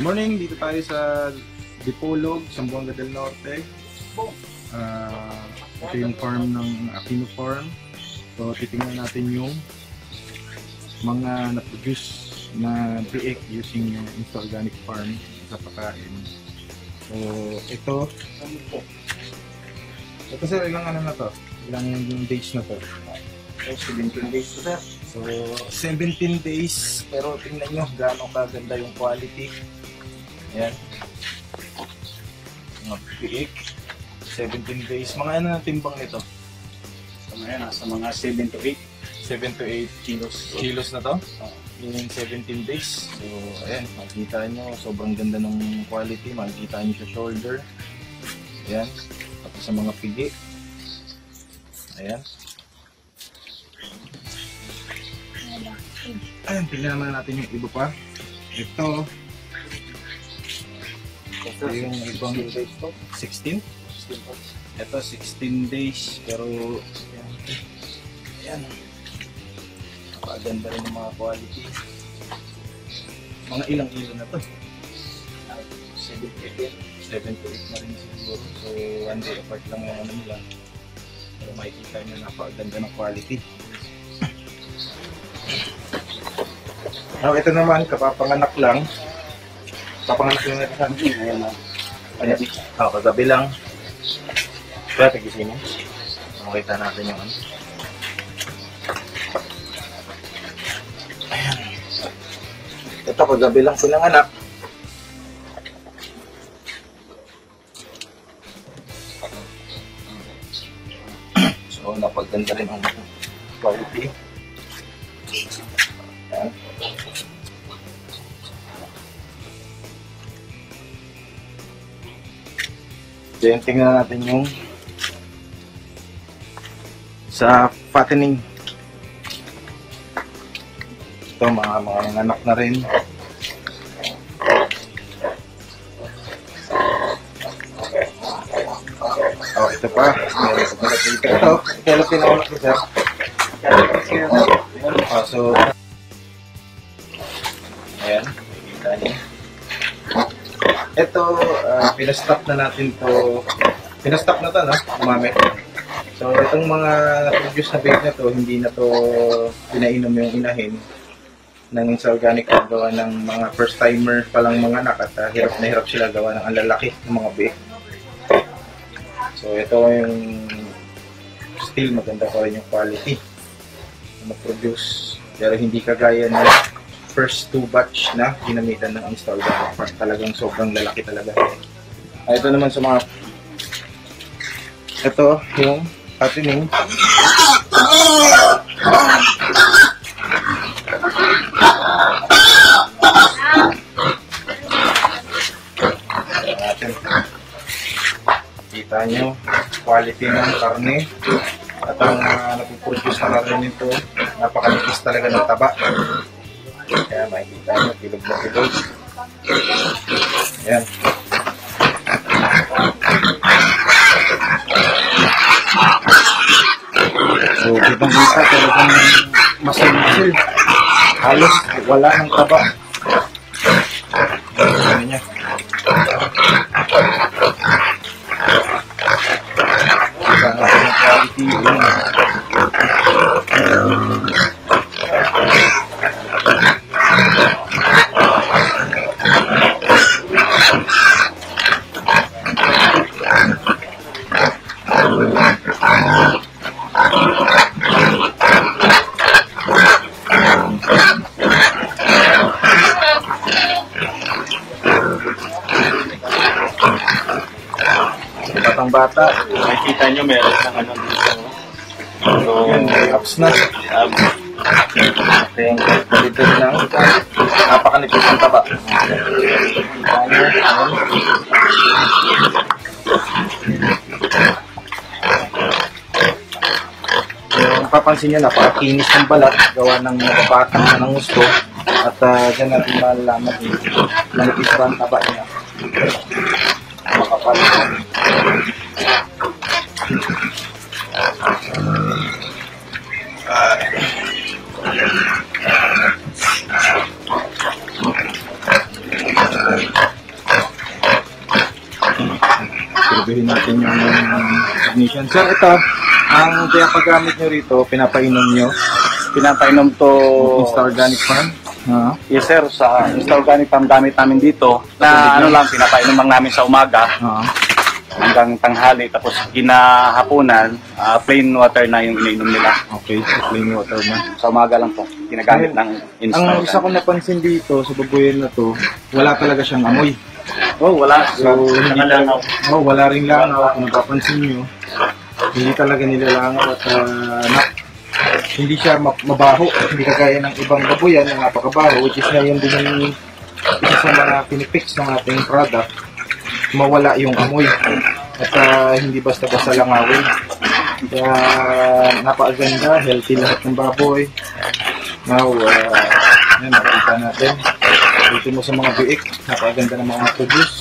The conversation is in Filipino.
Morning, dito tayo sa Dipolog, Zamboanga del Norte. Ito yung farm ng Aquino Farm. So, titingnan natin yung mga na-produce na biik using Insta Organic Farm sa pagkain. So, ito sir, ilang ano na to? Ilang days na to? 17 days to sir. So, 17 days, pero tingnan nyo gaano kaganda yung quality. Ayan. Mga biik. 17 days. Mga ano na timbang nito? So ngayon, nasa mga 7 to 8. 7 to 8 kilos na to? In 17 days. So, ayan. Makikita nyo, sobrang ganda ng quality. Makikita nyo sa shoulder. Ayan. Tapos sa mga pigi. Ayan. Ayan, tingnan naman natin yung iba pa. Ito yung ibang 16? Ito 16 days pero ayan, napakaganda rin yung mga quality. Mga ilang kilo na to? 7 to 8 na rin siguro. So 1 day apart lang yung ano nila, pero makikita nyo napakaganda ng quality. Now, ito naman, kapapanganak lang. Kapapanganak lang natin sa amin. Ayan na. Ayan. Kagabi lang. Kaya, tigisin mo. Makita natin yung ano. Ayan. Ito, kagabi lang pinanganak. So, napaganda rin ang quality. Ayan. Then, tingnan natin yung sa fattening. Ito, mga anak na rin. Oh, ito pa. Ito, kailan pinaunak ko, sir? Oh, so, ayan, nakikita niyo. Ito, pinastop na natin to. Pinastop na to, no? Umami. So, itong mga produce na bake na to, hindi na to pinainom yung inahin ng Insta Organic Farm, gawa ng mga first timer palang mga anak at hirap na hirap sila gawa ng ang lalaki ng mga bake. So, ito yung still maganda pa rin yung quality na produce, pero hindi kagaya ng first 2 batch na ginamitan ng Insta Organic Farm. Talagang sobrang lalaki talaga. Ito naman sa mga ito yung fattening. Kita nyo quality ng karne at ang napuproduce na karne nito, napakalipis talaga ng taba. Kaya makikita nyo, bilog na bilog. Ayan. So, kitang-kita talagang masil-masil. Halos wala ng taba. Ayan niya. Kita natin ang quality. Batang-bata, makikita nyo meron ng ano dito. So, abs na. Ito yung dito ng napakanipis ng taba. Yung papansin nyo, napakakinis ng balat, gawa ng nababatang na ng gusto. At dyan natin malalaman yung manipis pa ang taba niya. Makapal. siguraduhin natin yung ignition. Sir, ito, ang pinapagamit nyo rito, pinapainom nyo, Pinapainom to... Insta Organic Farm. Yes sir, sa Insta Organic Farm gamit namin dito na ano lang, pinapainom lang namin sa umaga hanggang tanghali, tapos kinahapunan, plain water na yung iniinom nila. Okay, so plain water na. Sa umaga lang po, ginagamit ng Insta Ang Organic. isa ko napansin dito sa babuyan na to, wala talaga siyang amoy. Oh, wala. So, hindi Nakalangaw. wala ring langaw. Kung napapansin nyo, hindi talaga nilalangaw at hindi siya mabaho. Hindi kagaya ng ibang babuyan na napakabaho, which is ngayon din yung isa sa mga pinipix ng ating product, mawala yung amoy. At hindi basta-basta langawin. Kaya napakaganda, healthy lahat ng baboy. Now, yan, nakita natin. Ito mo sa mga biik, napakaganda ng mga produce.